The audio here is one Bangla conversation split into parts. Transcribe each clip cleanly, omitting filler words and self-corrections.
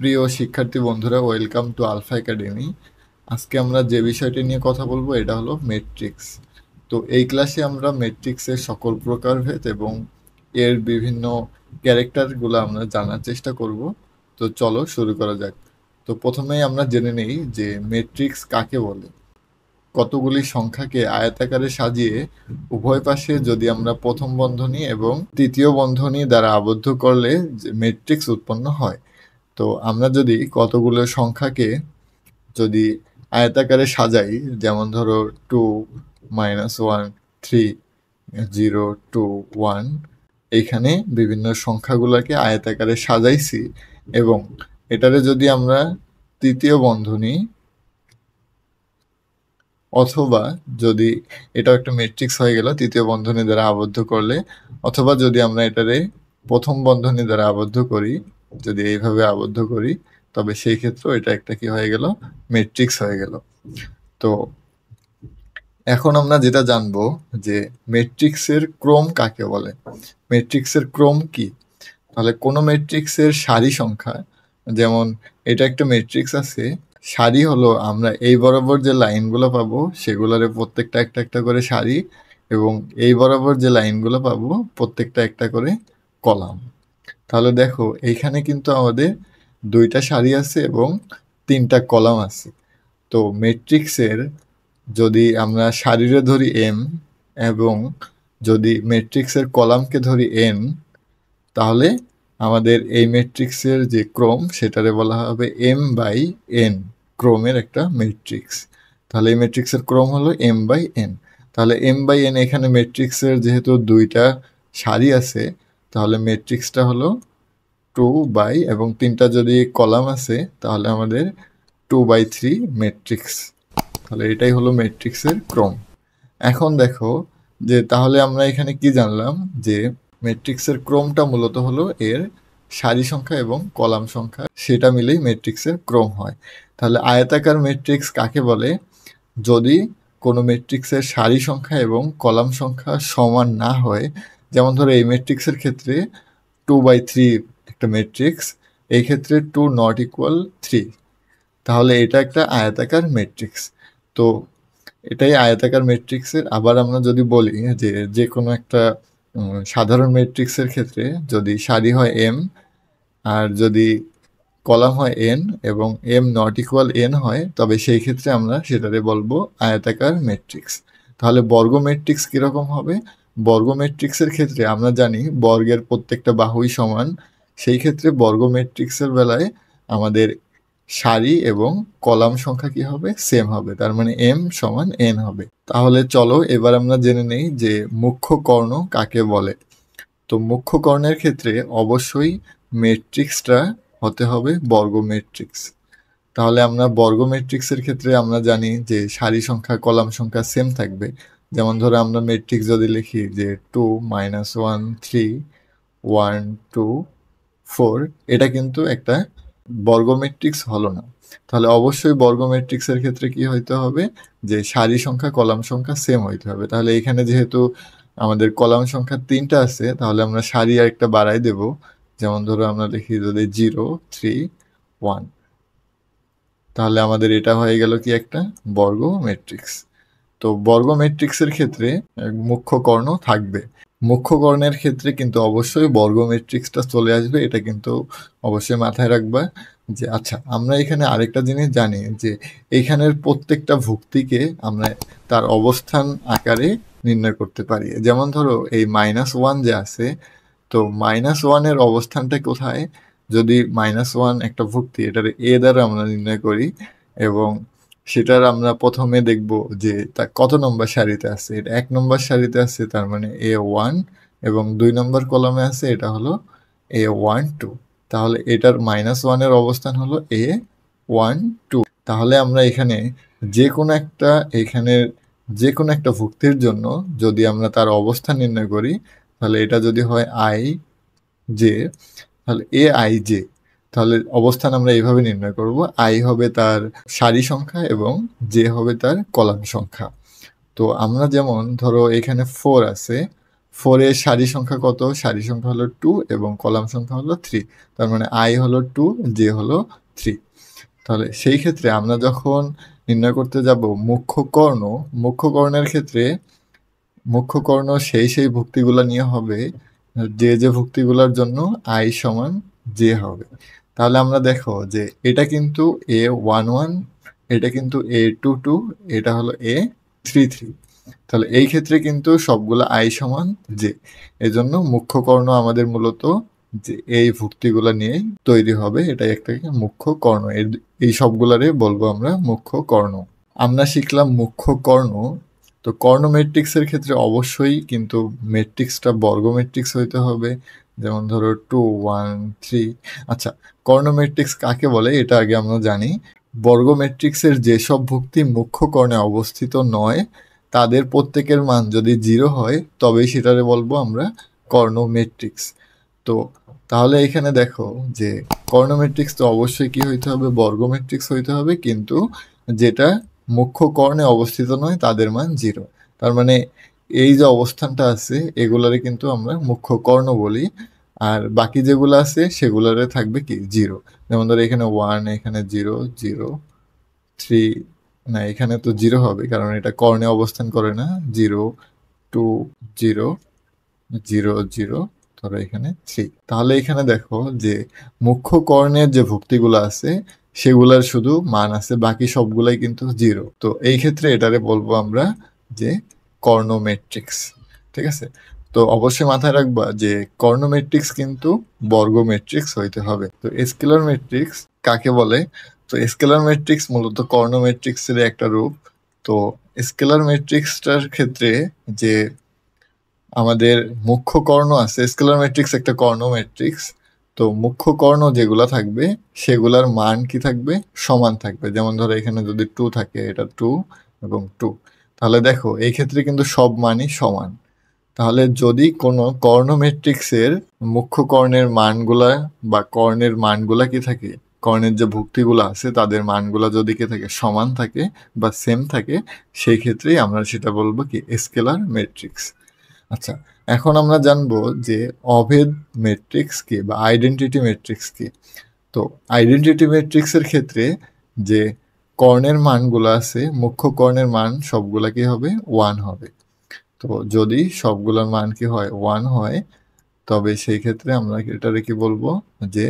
প্রিয় শিক্ষার্থী বন্ধুরা, ওয়েলকাম টু আলফা একাডেমি। আজকে আমরা যে বিষয়টি নিয়ে কথা বলবো এটা হলো ম্যাট্রিক্স। তো এই ক্লাসে আমরা ম্যাট্রিক্সের সকল প্রকারভেদ এবং এর বিভিন্ন ক্যারেক্টারগুলো আমরা জানার চেষ্টা করব। তো চলো শুরু করা যাক। তো প্রথমেই আমরা জেনে নেই যে ম্যাট্রিক্স কাকে বলে। কতগুলি সংখ্যাকে আয়তাকারে সাজিয়ে উভয় পাশে যদি আমরা প্রথম বন্ধনী এবং তৃতীয় বন্ধনী দ্বারা আবদ্ধ করলে যে ম্যাট্রিক্স উৎপন্ন হয়। তো আমরা যদি কতগুলো সংখ্যাকে যদি আয়তাকারে সাজাই, যেমন ধরো 2, -1, 3, 0, 2, 1, এইখানে বিভিন্ন সংখ্যাগুলোকে আয়তাকারে সাজাইছি এবং এটারে যদি আমরা তৃতীয় বন্ধনী অথবা যদি এটাও একটা ম্যাট্রিক্স হয়ে গেল তৃতীয় বন্ধনী দ্বারা আবদ্ধ করলে, অথবা যদি আমরা এটারে প্রথম বন্ধনী দ্বারা আবদ্ধ করি, যদি এইভাবে আবদ্ধ করি, তবে সেই ক্ষেত্রে এটা একটা কি হয়ে গেল, ম্যাট্রিক্স হয়ে গেল। তো এখন আমরা যেটা জানবো যে ম্যাট্রিক্সের ক্রম কাকে বলে। ম্যাট্রিক্সের ক্রম কি? তাহলে কোনো ম্যাট্রিক্সের সারি সংখ্যা, যেমন এটা একটা ম্যাট্রিক্স আছে, সারি হলো আমরা এই বরাবর যে লাইনগুলো পাবো সেগুলোরে প্রত্যেকটা একটা একটা করে সারি, এবং এই বরাবর যে লাইনগুলো পাবো প্রত্যেকটা একটা করে কলাম। তাহলে দেখো এইখানে কিন্তু আমাদের দুইটা সারি আছে এবং তিনটা কলাম আছে। তো ম্যাট্রিক্সের যদি আমরা সারিরে ধরি এম এবং যদি ম্যাট্রিক্সের কলামকে ধরি এন, তাহলে আমাদের এই ম্যাট্রিক্সের যে ক্রম সেটারে বলা হবে এম বাই এন, ক্রমের একটা ম্যাট্রিক্স। তাহলে এই ম্যাট্রিক্সের ক্রম হলো এম বাই এন। তাহলে এম বাই এন, এখানে ম্যাট্রিক্সের যেহেতু দুইটা সারি আছে, তাহলে ম্যাট্রিক্সটা হলো 2 বাই, এবং তিনটা যদি কলাম আছে তাহলে আমাদের 2/3 ম্যাট্রিক্স। তাহলে এটাই হলো ম্যাট্রিক্সের ক্রম। এখন দেখো যে তাহলে আমরা এখানে কি জানলাম, যে ম্যাট্রিক্সের ক্রমটা মূলত হলো এর সারি সংখ্যা এবং কলাম সংখ্যা, সেটা মিলেই ম্যাট্রিক্সের ক্রম হয়। তাহলে আয়তাকার ম্যাট্রিক্স কাকে বলে? যদি কোনো ম্যাট্রিক্সের সারি সংখ্যা এবং কলাম সংখ্যা সমান না হয়, যেমন ধরো এই ম্যাট্রিক্সের ক্ষেত্রে 2/3 একটা ম্যাট্রিক্স, এই ক্ষেত্রে 2 ≠ 3, তাহলে এটা একটা আয়তাকার ম্যাট্রিক্স। তো এটাই আয়তাকার ম্যাট্রিক্সের। আবার আমরা যদি বলি যে যে কোনো একটা সাধারণ ম্যাট্রিক্সের ক্ষেত্রে যদি সারি হয় এম আর যদি কলাম হয় এন এবং m ≠ n হয়, তবে সেই ক্ষেত্রে আমরা সেটারে বলবো আয়তাকার ম্যাট্রিক্স। তাহলে বর্গ ম্যাট্রিক্স কীরকম হবে? বর্গ ম্যাট্রিক্সের ক্ষেত্রে আমরা জানি বর্গের প্রত্যেকটা বাহুই সমান। সেই ক্ষেত্রে বর্গ ম্যাট্রিক্সের বেলায় আমাদের সারি এবং কলাম সংখ্যা কি হবে? সেম হবে, তার মানে m = n হবে। তাহলে চলো এবার আমরা জেনে নেই যে মুখ্য কর্ণ কাকে বলে। তো মুখ্য কর্ণের ক্ষেত্রে অবশ্যই ম্যাট্রিক্সটা হতে হবে বর্গ ম্যাট্রিক্স। তাহলে আমরা বর্গ ম্যাট্রিক্সের ক্ষেত্রে আমরা জানি যে সারি সংখ্যা কলাম সংখ্যা সেম থাকবে। যেমন ধরো আমরা ম্যাট্রিক্স যদি লিখি যে 2, -1, 3, 1, 2, 4, এটা কিন্তু একটা বর্গ ম্যাট্রিক্স হলো না। তাহলে অবশ্যই বর্গ ম্যাট্রিক্সের ক্ষেত্রে কি হইতে হবে, যে সারি সংখ্যা কলাম সংখ্যা সেম হইতে হবে। তাহলে এখানে যেহেতু আমাদের কলাম সংখ্যা 3টা আছে, তাহলে আমরা সারি আর একটা বাড়াই দেব। যেমন ধরো আমরা লিখি যদি 0, 3, 1, তাহলে আমাদের এটা হয়ে গেল কি একটা বর্গ ম্যাট্রিক্স। তো বর্গ ম্যাট্রিক্সের ক্ষেত্রে মুখ্য কর্ণ থাকবে। মুখ্য কর্ণের ক্ষেত্রে কিন্তু অবশ্যই বর্গ ম্যাট্রিক্সটা চলে আসবে, এটা কিন্তু অবশ্যই মাথায় রাখবা। যে আচ্ছা, আমরা এখানে আরেকটা জিনিস জানি যে এইখানের প্রত্যেকটা ভুক্তিকে আমরা তার অবস্থান আকারে নির্ণয় করতে পারি। যেমন ধরো এই -1 যে আছে, তো -1-এর অবস্থানটা কোথায়? যদি -1 একটা ভুক্তি, এটার এ দ্বারা আমরা নির্ণয় করি এবং সেটার আমরা প্রথমে দেখব যে তা কত নম্বর সারিতে আছে। এটা 1 নম্বর সারিতে আছে, তার মানে A1, এবং 2 নম্বর কলামে আছে, এটা হলো A12। তাহলে এটার -1-এর অবস্থান হলো A12। তাহলে আমরা এখানে যে কোনো একটা এখানের যে কোনো একটা ভুক্তির জন্য যদি আমরা তার অবস্থান নির্ণয় করি, তাহলে এটা যদি হয় i j, তাহলে aij, তাহলে অবস্থান আমরা এইভাবে নির্ণয় করব। i হবে তার সারি সংখ্যা এবং j হবে তার কলাম সংখ্যা। তো আমরা যেমন ধরো এখানে 4 আছে, 4 এর সারি সংখ্যা কত? সারি সংখ্যা হলো 2 এবং কলাম সংখ্যা হলো 3। তার মানে i হলো 2, j হলো 3। তাহলে সেই ক্ষেত্রে আমরা যখন নির্ণয় করতে যাব মুখ্য কর্ণ, মুখ্য কর্ণের ক্ষেত্রে মুখ্য কর্ণ সেই ভুক্তিগুলা নিয়ে হবে যে ভুক্তিগুলার জন্য i সমান j হবে। তাহলে আমরা দেখো যে এটা কিন্তু a11, এটা কিন্তু a22, এটা হলো a33। তাহলে এই ক্ষেত্রে কিন্তু সবগুলা i সমান j। এজন্য মুখ্য কর্ণ আমাদের মূলত যে এই ভুক্তিগুলা নিয়েই তৈরি হবে, এটাই একটা মুখ্য কর্ণ। এই সবগুলারে বলবো আমরা মুখ্য কর্ণ। আমরা শিখলাম মুখ্য কর্ণ। তো কর্ণ ম্যাট্রিক্সের ক্ষেত্রে অবশ্যই কিন্তু ম্যাট্রিক্সটা বর্গ ম্যাট্রিক্স হইতে হবে। যেমন ধরো 2 1 3। আচ্ছা, কর্ণ ম্যাট্রিক্স কাকে বলে এটা আগে আমরা জানি। বর্গ ম্যাট্রিক্সের যেসব ভুক্তি মুখ্য কর্ণে অবস্থিত নয় তাদের প্রত্যেকের মান যদি 0 হয় তবেই সেটারে বলবো আমরা কর্ণ ম্যাট্রিক্স। তো তাহলে এখানে দেখো যে কর্ণ ম্যাট্রিক্স তো অবশ্যই কি হইতে হবে? বর্গ ম্যাট্রিক্স হইতে হবে, কিন্তু যেটা মুখ্য কর্ণে অবস্থিত নয় তাদের মান 0। তার মানে এই যে অবস্থানটা আছে এগুলারে কিন্তু আমরা মুখ্য কর্ণ বলি, আর বাকি যেগুলো আছে সেগুলারে থাকবে কি 0। যেমন ধরো এখানে 1, এখানে 0 0 3, না এখানে তো 0 হবে কারণ এটা কর্ণে অবস্থান করে না। 0 2 0 0 0, ধরো এখানে 3। তাহলে এখানে দেখো যে মুখ্য কর্ণের যে ভুক্তিগুলো আছে সেগুলার শুধু মান আছে, বাকি সবগুলাই কিন্তু 0। তো এই ক্ষেত্রে এটারে বলবো আমরা যে কর্ণ ম্যাট্রিক্স। ঠিক আছে? তো অবশ্যই মাথায় রাখবা যে কর্ণ ম্যাট্রিক্স কিন্তু বর্গ ম্যাট্রিক্স হইতে হবে। তো স্কেলার ম্যাট্রিক্স কাকে বলে? তো স্কেলার ম্যাট্রিক্স মূলত কর্ণ ম্যাট্রিক্সের একটা রূপ। তো স্কেলার ম্যাট্রিক্সটার ক্ষেত্রে যে আমাদের মুখ্য কর্ণ আছে, স্কেলার ম্যাট্রিক্স একটা কর্ণ ম্যাট্রিক্স। তো মুখ্য কর্ণ যেগুলা থাকবে সেগুলার মান কি থাকবে? সমান থাকবে। যেমন ধরো এখানে যদি 2 থাকে, এটা 2 এবং 2। তাহলে দেখো এই ক্ষেত্রে কিন্তু সব মানই সমান। তাহলে যদি কোনো কর্ণ ম্যাট্রিক্সের মুখ্য কর্ণের মানগুলা বা কর্ণের মানগুলা কি থাকে, কর্ণের যে ভুক্তিগুলো আছে তাদের মানগুলা যদি কি থাকে সমান থাকে বা সেম থাকে, সেই ক্ষেত্রেই আমরা সেটা বলবো কি স্কেলার ম্যাট্রিক্স। আচ্ছা, এখন আমরা জানবো যে অভেদ ম্যাট্রিক্স কি বা আইডেন্টিটি ম্যাট্রিক্স কি। তো আইডেন্টিটি ম্যাট্রিক্সের ক্ষেত্রে যে কর্ণের মানগুলো আছে, মুখ্য কর্ণের মান সবগুলা কি হবে? 1 হবে। তো যদি সবগুলোর মান কি হয়? 1 হয়, তবে সেই ক্ষেত্রে আমরা এটারে কি বলবো? যে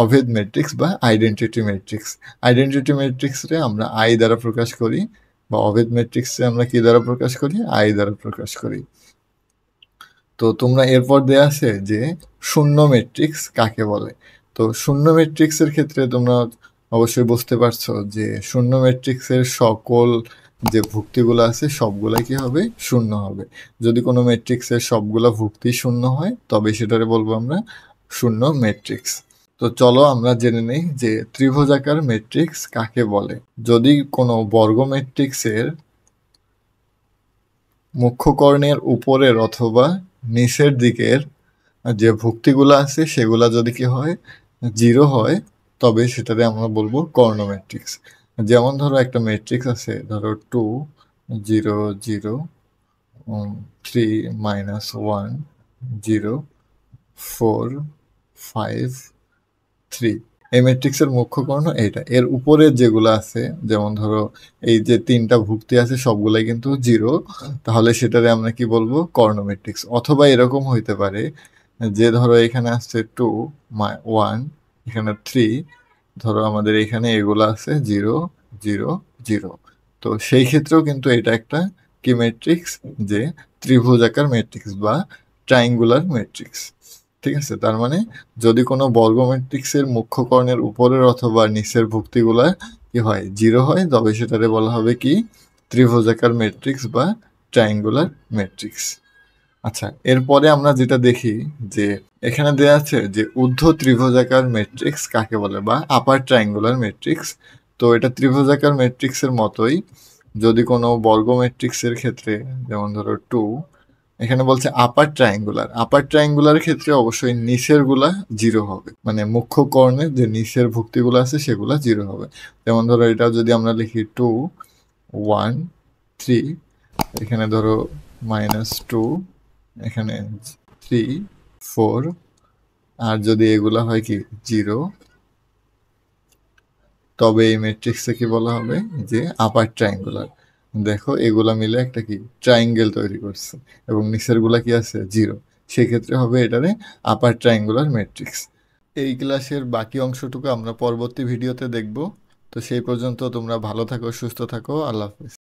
অভেদ ম্যাট্রিক্স বা আইডেন্টিটি ম্যাট্রিক্স। আইডেন্টিটি ম্যাট্রিক্সে আমরা আই দ্বারা প্রকাশ করি, বা অভেদ ম্যাট্রিক্সে আমরা কি দ্বারা প্রকাশ করি? আই দ্বারা প্রকাশ করি। তো তোমরা এরপর দেয়া আছে যে শূন্য ম্যাট্রিক্স কাকে বলে। তো শূন্য ম্যাট্রিক্সের ক্ষেত্রে তোমরা অবশ্যই বুঝতে পারছো যে শূন্য ম্যাট্রিক্সের সকল যে ভুক্তিগুলো আছে সবগুলাই কি হবে? শূন্য হবে। যদি কোনো ম্যাট্রিক্সের সবগুলা ভুক্তি শূন্য হয় তবে সেটারে বলবো আমরা শূন্য ম্যাট্রিক্স। তো চলো আমরা জেনে নেই যে ত্রিভুজাকার ম্যাট্রিক্স কাকে বলে। যদি কোনো বর্গ ম্যাট্রিক্সের মুখ্য কর্ণের উপরের অথবা নিচের দিকের যে ভুক্তিগুলো আছে সেগুলা যদি কি হয়? 0 হয়, তবে সেটারে আমরা বলবো কর্ণ ম্যাট্রিক্স। যেমন ধরো একটা ম্যাট্রিক্স আছে, ধরো 2 0 0 3 -1 0 4 5 3। এই ম্যাট্রিক্সের মুখ্য কর্ণ এইটা। এর উপরে যেগুলো আছে, যেমন ধরো এই যে 3টা ভুক্তি আছে সবগুলাই কিন্তু 0, তাহলে সেটারে আমরা কি বলবো? কর্ণ ম্যাট্রিক্স। অথবা এরকম হইতে পারে যে ধরো এখানে আসছে 2 1, এখানে 3, ধরো আমাদের এখানে এগুলো আছে 0 0 0। তো সেই ক্ষেত্রেও কিন্তু এটা একটা কি ম্যাট্রিক্স? যে ত্রিভুজাকার ম্যাট্রিক্স বা ট্রাইঙ্গুলার ম্যাট্রিক্স। ঠিক আছে? তার মানে যদি কোনো বর্গ ম্যাট্রিক্সের মুখ্য কর্ণের উপরের অথবা নিচের ভুক্তিগুলা কি হয়? 0 হয়, তবে সেটারে বলা হবে কি? ত্রিভুজাকার ম্যাট্রিক্স বা ট্রাইঙ্গুলার ম্যাট্রিক্স। আচ্ছা, এরপরে আমরা যেটা দেখি যে এখানে দেয়া আছে যে ঊর্ধ্ব ত্রিভুজাকার ম্যাট্রিক্স কাকে বলে বা আপার ট্রাইঙ্গুলার ম্যাট্রিক্স। তো এটা ত্রিভুজাকার ম্যাট্রিক্সের মতোই। যদি কোনো বর্গ ম্যাট্রিক্সের ক্ষেত্রে, যেমন ধরো 2, এখানে বলছে আপার ট্রাইঙ্গুলার। আপার ট্রাইঙ্গুলার ক্ষেত্রে অবশ্যই নিচের গুলা 0 হবে, মানে মুখ্য কর্ণের যে নিচের ভুক্তিগুলো আছে সেগুলা 0 হবে। যেমন ধরো এটা যদি আমরা লিখি 2 1 3, এখানে ধরো -2 এখানে 3 4 আর যদি এগুলা হয় কি 0 তবে এই ম্যাট্রিক্সে কি বলা হবে যে আপার ট্রায়াঙ্গুলার। দেখো এগুলা মিলে একটা কি ট্রায়াঙ্গেল তৈরি করছে এবং নিচের গুলা কি আছে 0, সেক্ষেত্রে হবে এটারে আপার ট্রায়াঙ্গুলার ম্যাট্রিক্স। এই ক্লাসের বাকি অংশটুকু আমরা পরবর্তী ভিডিওতে দেখব। তো সেই পর্যন্ত তোমরা ভালো থাকো, সুস্থ থাকো, আল্লাহ হাফেজ।